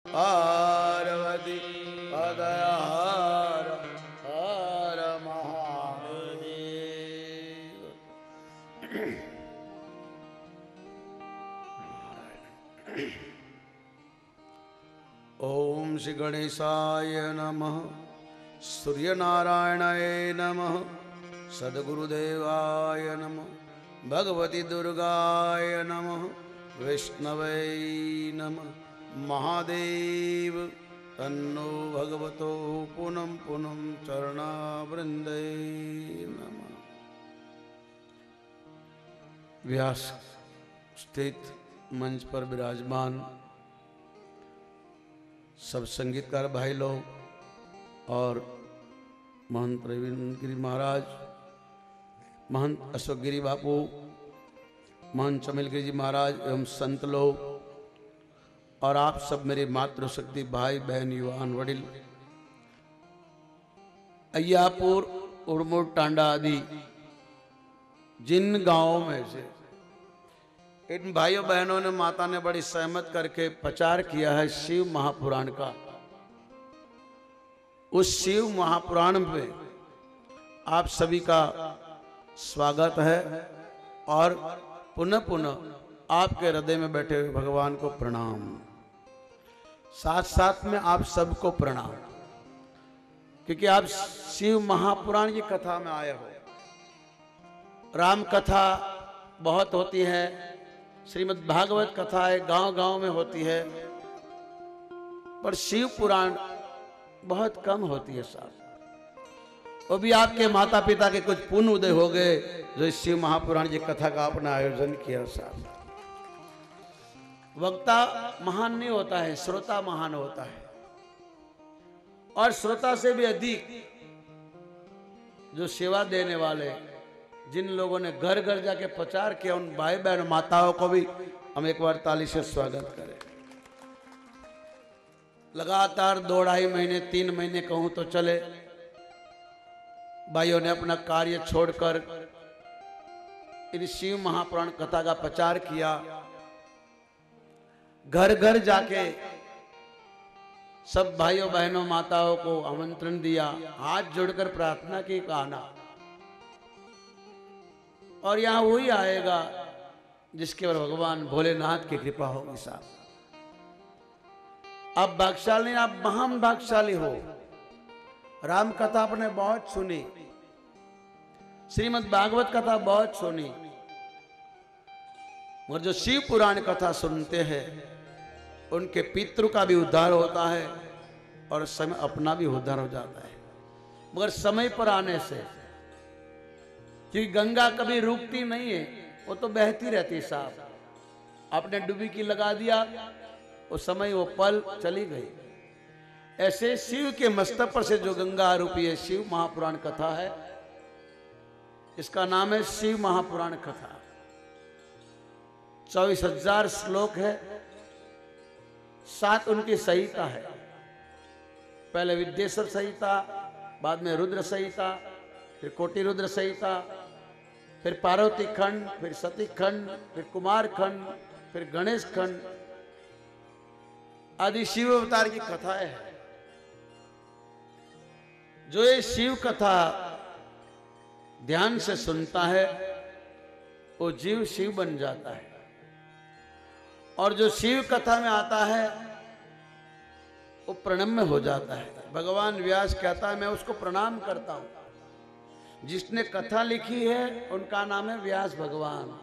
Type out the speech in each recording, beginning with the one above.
पार्वती पदय हर हर महादेव। ओम श्री गणेशाय नमः, सूर्यनारायणाय नमः, सद्गुरुदेवाय नमः, भगवती दुर्गाय नमः, विष्णवे नमः। महादेव तन्नो भगवतो पुनः पुनः चरणावृंदे नमः। व्यास स्थित मंच पर विराजमान सब संगीतकार भाई लोग और महंत प्रवीण गिरी महाराज, महंत अशोक गिरी बापू, महंत चमेल गिरी जी महाराज एवं संत लोग और आप सब मेरे मातृशक्ति भाई बहन युवान वडिल, अय्यापुर उड़मुड़ टांडा आदि जिन गांवों में से इन भाइयों बहनों ने माता ने बड़ी सहमत करके प्रचार किया है शिव महापुराण का। उस शिव महापुराण में आप सभी का स्वागत है और पुनः पुनः आपके हृदय में बैठे हुए भगवान को प्रणाम, साथ साथ में आप सबको प्रणाम, क्योंकि आप शिव महापुराण की कथा में आए हो। राम कथा बहुत होती है, श्रीमद् भागवत कथाएं गांव-गांव में होती है, पर शिव पुराण बहुत कम होती है साहब। वो भी आपके माता पिता के कुछ पुण्य उदय हो गए जो इस शिव महापुराण की कथा का अपना आयोजन किया साहब। वक्ता महान नहीं होता है, श्रोता महान होता है, और श्रोता से भी अधिक जो सेवा देने वाले, जिन लोगों ने घर घर जाके प्रचार किया, उन भाई बहन माताओं को भी हम एक बार ताली से स्वागत करें। लगातार 2-2.5 महीने 3 महीने कहूं तो चले, भाइयों ने अपना कार्य छोड़कर इन शिव महापुराण कथा का प्रचार किया, घर घर जाके सब भाइयों बहनों माताओं को आमंत्रण दिया, हाथ जोड़कर प्रार्थना की आना, और यहां वही आएगा जिसके ऊपर भगवान भोलेनाथ की कृपा होगी साहब। आप भाग्यशाली, आप महान भाग्यशाली हो। राम कथा आपने बहुत सुनी, श्रीमद् भागवत कथा बहुत सुनी, और जो शिव पुराण कथा सुनते हैं उनके पितृ का भी उद्धार होता है और समय अपना भी उद्धार हो जाता है, मगर समय पर आने से। क्योंकि गंगा कभी रुकती नहीं है, वो तो बहती रहती है साहब। आपने डुबकी लगा दिया, वो समय वो पल चली गई। ऐसे शिव के मस्तक पर से जो गंगा रूपी है शिव महापुराण कथा है, इसका नाम है शिव महापुराण कथा। 24,000 श्लोक है, 7 उनकी संहिता है। पहले विद्येश्वर संहिता, बाद में रुद्र संहिता, फिर कोटि रुद्र संहिता, फिर पार्वती खंड, फिर सती खंड, फिर कुमार खंड, फिर गणेश खंड आदि शिव अवतार की कथाएं हैं। जो ये शिव कथा ध्यान से सुनता है वो जीव शिव बन जाता है, और जो शिव कथा में आता है वो प्रणम्य हो जाता है। भगवान व्यास कहता है मैं उसको प्रणाम करता हूं। जिसने कथा लिखी है उनका नाम है व्यास भगवान।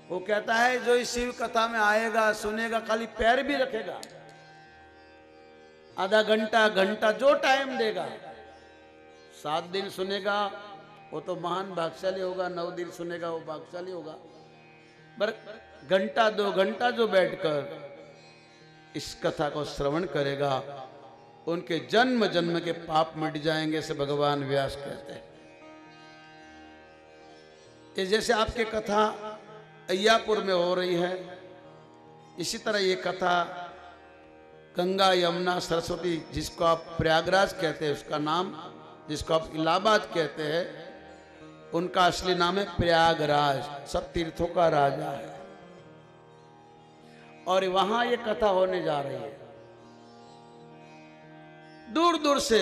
वो कहता है जो इस शिव कथा में आएगा, सुनेगा, खाली पैर भी रखेगा, आधा घंटा घंटा जो टाइम देगा, 7 दिन सुनेगा वो तो महान भाग्यशाली होगा, 9 दिन सुनेगा वो भाग्यशाली होगा, पर घंटा 2 घंटा जो बैठकर इस कथा को श्रवण करेगा उनके जन्म जन्म के पाप मिट जाएंगे, से भगवान व्यास कहते हैं। ये जैसे आपके कथा अय्यापुर में हो रही है, इसी तरह ये कथा गंगा यमुना सरस्वती, जिसको आप प्रयागराज कहते हैं उसका नाम, जिसको आप इलाहाबाद कहते हैं उनका असली नाम है प्रयागराज, सब तीर्थों का राजा है। और वहां ये कथा होने जा रही है। दूर दूर से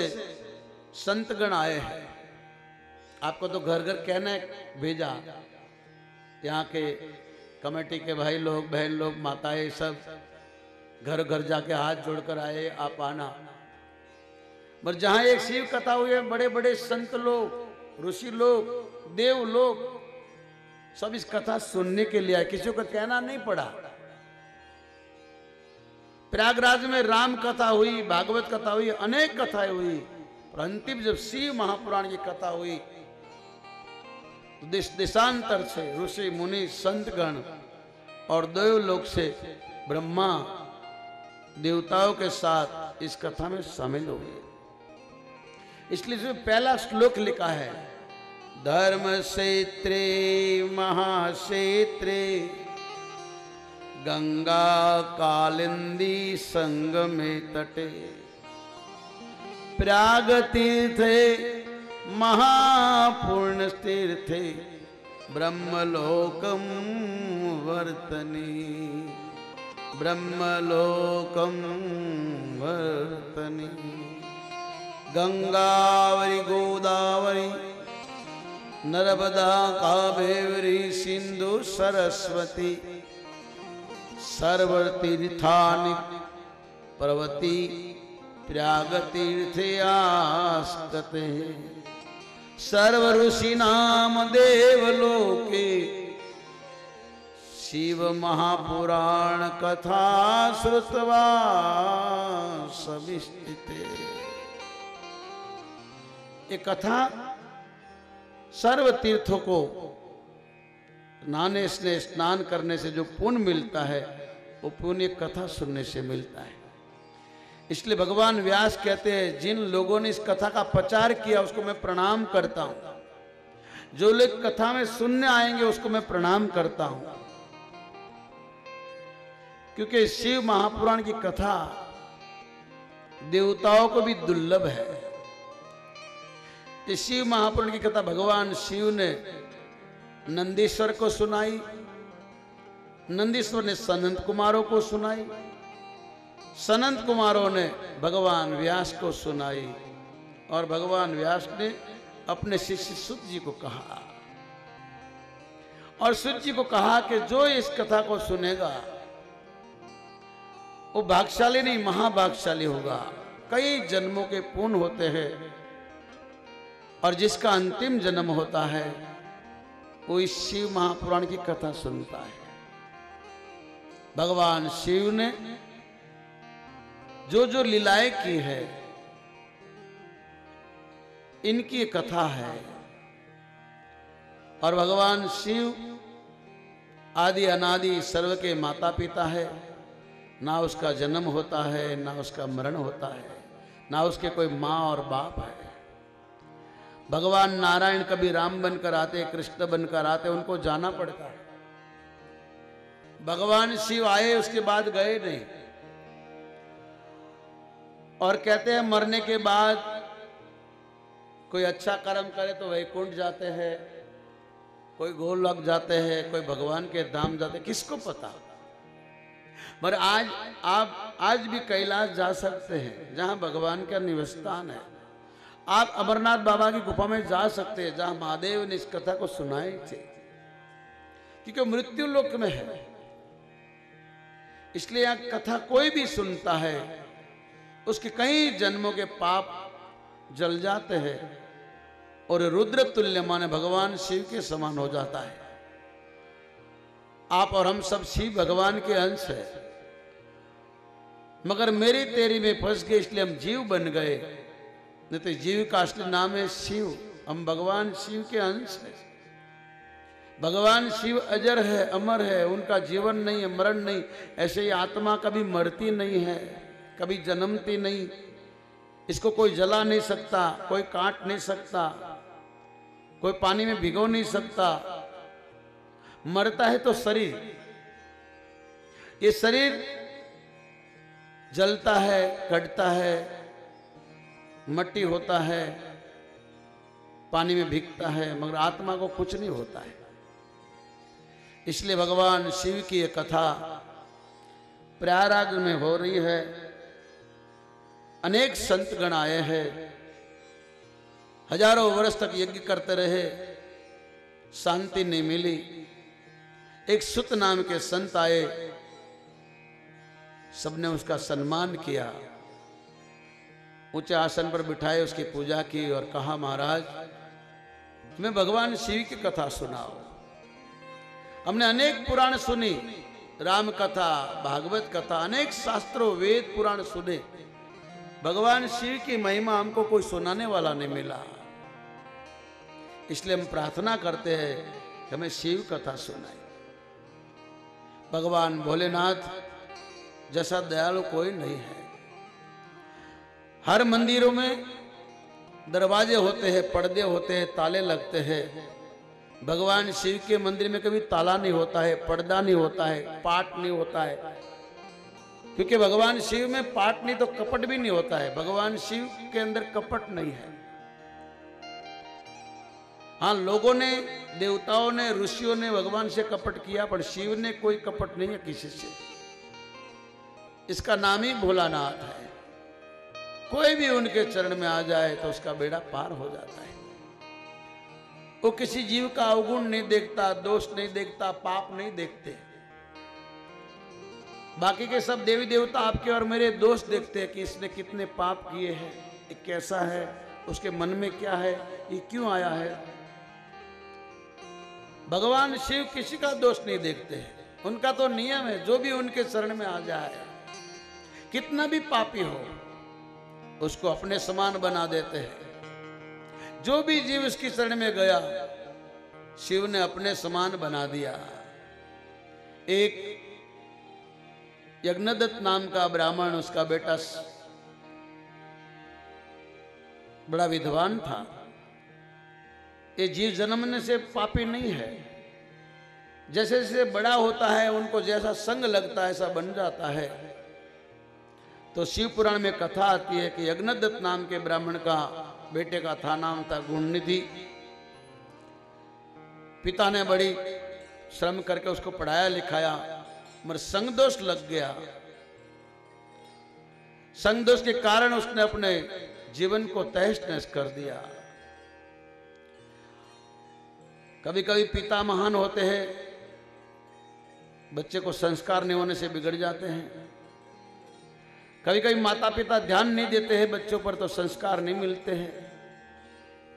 संतगण आए हैं। आपको तो घर घर कहने भेजा, यहाँ के कमेटी के भाई लोग, बहन लोग, माताएं सब घर घर जाके हाथ जोड़कर आए, आप आना। पर जहां एक शिव कथा हुई है, बड़े बड़े संत लोग, ऋषि लोग, देव लोग सब इस कथा सुनने के लिए आए, किसी को कहना नहीं पड़ा। प्रयागराज में राम कथा हुई, भागवत कथा हुई, अनेक कथाएं हुई, पर अंतिम जब शिव महापुराण की कथा हुई तो देश देशांतर से ऋषि मुनि संतगण और देवलोक से ब्रह्मा देवताओं के साथ इस कथा में शामिल हुए। इसलिए इसमें पहला श्लोक लिखा है, धर्म क्षेत्रे महाक्षेत्रे गंगा कालिंदी संगमे तटे प्रयाग तीर्थे महापूर्ण तीर्थे ब्रह्मलोकम वर्तनी ब्रह्मलोकम वर्तनी। गंगावरी गोदावरी नर्मदा कावेरी सिंधु सरस्वती सर्वतीर्थानि पर्वती प्रयाग तीर्थे आस्ते सर्व ऋषि नाम देवलोके शिव महापुराण कथा श्रुत्वा सविष्टिते। ये कथा सर्व तीर्थों को नहाने से स्नान करने से जो पुण्य मिलता है वो पुण्य कथा सुनने से मिलता है। इसलिए भगवान व्यास कहते हैं, जिन लोगों ने इस कथा का प्रचार किया उसको मैं प्रणाम करता हूं, जो लोग कथा में सुनने आएंगे उसको मैं प्रणाम करता हूं, क्योंकि शिव महापुराण की कथा देवताओं को भी दुर्लभ है। इस शिव महापुराण की कथा भगवान शिव ने नंदीश्वर को सुनाई, नंदीश्वर ने सनंत कुमारों को सुनाई, सनंत कुमारों ने भगवान व्यास को सुनाई और भगवान व्यास ने अपने शिष्य सुत जी को कहा और सुत जी को कहा कि जो इस कथा को सुनेगा वो भाग्यशाली नहीं महाभाग्यशाली होगा। कई जन्मों के पुण्य होते हैं और जिसका अंतिम जन्म होता है वो इस शिव महापुराण की कथा सुनता है। भगवान शिव ने जो जो लीलाएं की है इनकी कथा है और भगवान शिव आदि अनादि सर्व के माता पिता है। ना उसका जन्म होता है, ना उसका मरण होता है, ना उसके कोई माँ और बाप है। भगवान नारायण कभी राम बनकर आते, कृष्ण बनकर आते, उनको जाना पड़ता है। भगवान शिव आए उसके बाद गए नहीं और कहते हैं मरने के बाद कोई अच्छा कर्म करे तो वैकुंठ जाते हैं, कोई गोलोक जाते हैं, कोई भगवान के धाम जाते हैं, किसको पता। पर आज आप आज भी कैलाश जा सकते हैं जहां भगवान का निवास स्थान है। आप अमरनाथ बाबा की गुफा में जा सकते हैं जहां महादेव ने इस कथा को सुनाई थी, क्योंकि मृत्यु लोक में है। इसलिए यह कथा कोई भी सुनता है उसके कई जन्मों के पाप जल जाते हैं और रुद्र तुल्य माने भगवान शिव के समान हो जाता है। आप और हम सब शिव भगवान के अंश है, मगर मेरी तेरी में फंस गए इसलिए हम जीव बन गए, नहीं तो जीव का असली नाम है शिव। हम भगवान शिव के अंश है। भगवान शिव अजर है, अमर है, उनका जीवन नहीं है, मरण नहीं। ऐसे ही आत्मा कभी मरती नहीं है, कभी जन्मती नहीं। इसको कोई जला नहीं सकता, कोई काट नहीं सकता, कोई पानी में भिगो नहीं सकता। मरता है तो शरीर, ये शरीर जलता है, कटता है, मट्टी होता है, पानी में भीगता है, मगर आत्मा को कुछ नहीं होता है। इसलिए भगवान शिव की ये कथा प्रयागराज में हो रही है अनेक संत गण आए हैं, हजारों वर्ष तक यज्ञ करते रहे, शांति नहीं मिली। एक सुत नाम के संत आए, सबने उसका सम्मान किया, ऊंचे आसन पर बिठाए, उसकी पूजा की और कहा महाराज तुम्हें भगवान शिव की कथा सुनाओ। हमने अनेक पुराण सुनी, राम कथा, भागवत कथा, अनेक शास्त्रों वेद पुराण सुने, भगवान शिव की महिमा हमको कोई सुनाने वाला नहीं मिला। इसलिए हम प्रार्थना करते हैं कि हमें शिव कथा सुनाए। भगवान भोलेनाथ जैसा दयालु कोई नहीं है। हर मंदिरों में दरवाजे होते हैं, पर्दे होते हैं, ताले लगते हैं। भगवान शिव के मंदिर में कभी ताला नहीं होता है, पर्दा नहीं होता है, पाट नहीं होता है, क्योंकि भगवान शिव में पाट नहीं तो कपट भी नहीं होता है। भगवान शिव के अंदर कपट नहीं है। हाँ, लोगों ने, देवताओं ने, ऋषियों ने भगवान से कपट किया, पर शिव ने कोई कपट नहीं है किसी से। इसका नाम ही भोलानाथ है। कोई भी उनके चरण में आ जाए तो उसका बेड़ा पार हो जाता है। वो किसी जीव का अवगुण नहीं देखता, दोष नहीं देखता, पाप नहीं देखते। बाकी के सब देवी देवता आपके और मेरे दोष देखते हैं कि इसने कितने पाप किए हैं, ये कैसा है, उसके मन में क्या है, ये क्यों आया है। भगवान शिव किसी का दोष नहीं देखते हैं। उनका तो नियम है, जो भी उनके शरण में आ जाए, कितना भी पापी हो, उसको अपने समान बना देते हैं। जो भी जीव उसकी शरण में गया, शिव ने अपने समान बना दिया। एक यज्ञदत्त नाम का ब्राह्मण, उसका बेटा बड़ा विद्वान था। ये जीव जन्मने से पापी नहीं है, जैसे जैसे बड़ा होता है उनको जैसा संग लगता है ऐसा बन जाता है। तो शिव पुराण में कथा आती है कि यज्ञदत्त नाम के ब्राह्मण का बेटे का था, नाम था गुणनिधि। पिता ने बड़ी श्रम करके उसको पढ़ाया लिखाया, मगर संग दोष लग गया। संग दोष के कारण उसने अपने जीवन को तहस नहस कर दिया। कभी कभी पिता महान होते हैं, बच्चे को संस्कार नहीं होने से बिगड़ जाते हैं। कभी कभी माता पिता ध्यान नहीं देते हैं बच्चों पर, तो संस्कार नहीं मिलते हैं।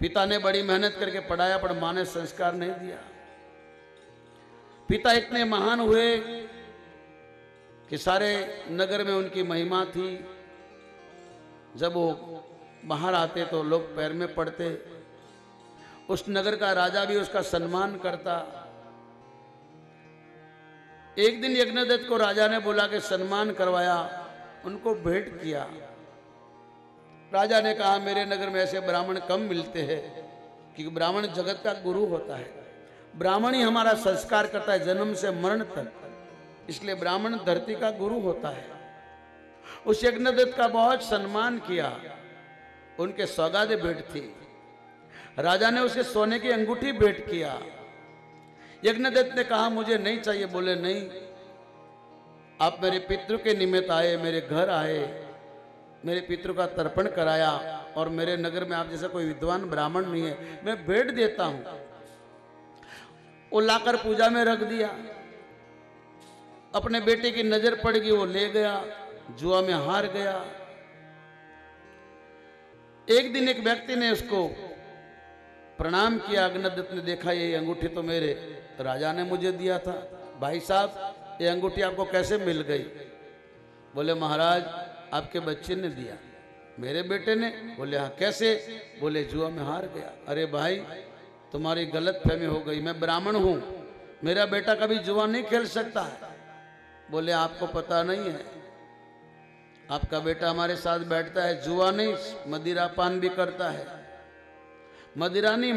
पिता ने बड़ी मेहनत करके पढ़ाया, पर माँ ने संस्कार नहीं दिया। पिता इतने महान हुए कि सारे नगर में उनकी महिमा थी। जब वो बाहर आते तो लोग पैर में पड़ते। उस नगर का राजा भी उसका सम्मान करता। एक दिन यज्ञदत्त को राजा ने बुला के सम्मान करवाया, उनको भेंट किया। राजा ने कहा मेरे नगर में ऐसे ब्राह्मण कम मिलते हैं, क्योंकि ब्राह्मण जगत का गुरु होता है। ब्राह्मण ही हमारा संस्कार करता है जन्म से मरण तक, इसलिए ब्राह्मण धरती का गुरु होता है। उस यज्ञदत्त का बहुत सम्मान किया, उनके सौगादे भेंट थी। राजा ने उसे सोने की अंगूठी भेंट किया। यज्ञदत्त ने कहा मुझे नहीं चाहिए। बोले नहीं, आप मेरे पितृ के निमित्त आए, मेरे घर आए, मेरे पितृ का तर्पण कराया, और मेरे नगर में आप जैसा कोई विद्वान ब्राह्मण नहीं है, मैं भेंट देता हूं। वो लाकर पूजा में रख दिया। अपने बेटे की नजर पड़ गई, वो ले गया, जुआ में हार गया। एक दिन एक व्यक्ति ने उसको प्रणाम किया। यज्ञदत्त ने देखा ये अंगूठी तो मेरे राजा ने मुझे दिया था। भाई साहब ये अंगूठी आपको कैसे मिल गई? बोले महाराज आपके बच्चे ने दिया। मेरे बेटे ने? बोले हाँ। कैसे? बोले जुआ में हार गया। अरे भाई तुम्हारी गलत फहमी हो गई, मैं ब्राह्मण हूं, मेरा बेटा कभी जुआ नहीं खेल सकता है। बोले आपको पता नहीं है, आपका बेटा हमारे साथ बैठता है, जुआ नहीं मदिरा पान भी करता है। मदिरा नहीं